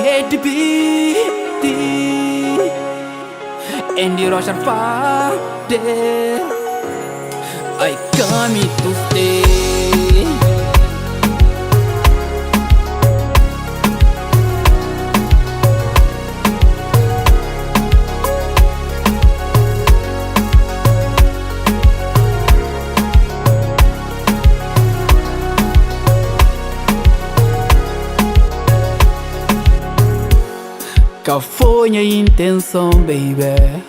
hate the beat and the rush and fire. I come here to stay. Qual foi minha intenção, baby?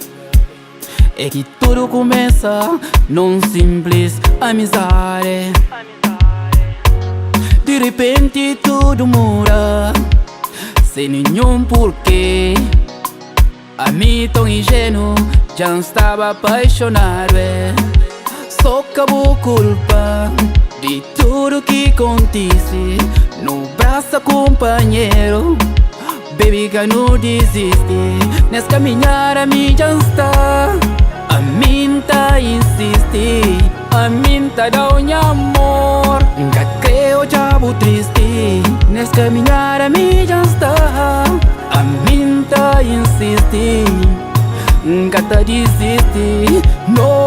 É que tudo começa num simples amizade. De repente tudo muda, sem nenhum porquê. A mim tão ingênuo, já estava apaixonado. Só acabou culpa de tudo que acontece. No braço companheiro, baby, que não desiste. Nessa caminhar a mim já está. A mim tá insiste, a mim tá dando amor. Nunca creio, já vou triste. Nessa caminhar a mim já está. A mim tá insiste, nunca tá desiste. No.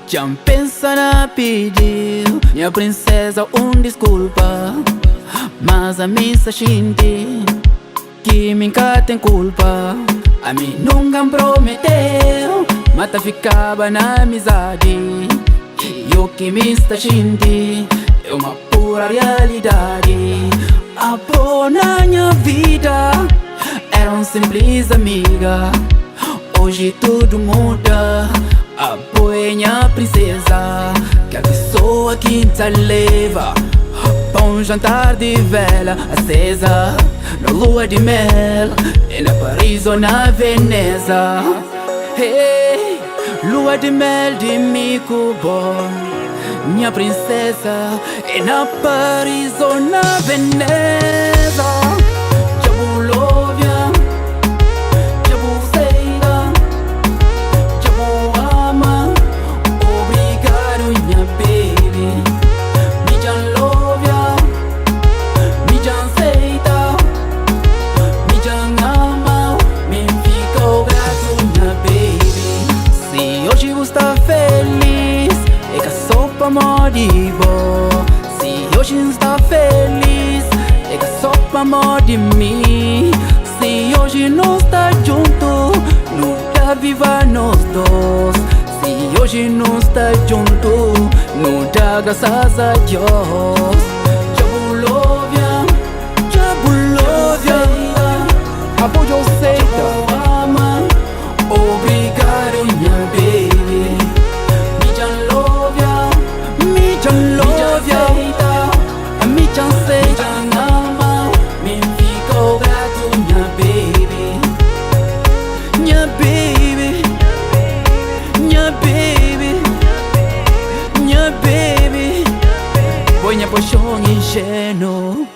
Já pensa na pedir, minha princesa, desculpa. Mas a mim se sente que me tem culpa. A mim nunca prometeu, mas tá ficava na amizade. E o que me está sentindo é uma pura realidade. A boa na minha vida era uma simples amiga. Hoje tudo muda. A boinha princesa, que a pessoa que te leva pra um jantar de vela acesa, na lua de mel, e na Paris ou na Veneza. Hey, lua de mel de mico bom, minha princesa, e na Paris ou na Veneza. Está feliz, é que só pra morrer. Se hoje está feliz, é que só pra morrer mim. Se hoje não está junto, não dá viva nós dois. Se hoje não está junto, não dá graças a Deus. Jabulóvia, Jabulóvia, apoio aceita. Obrigado, minha baby. Minha paixão ingênua.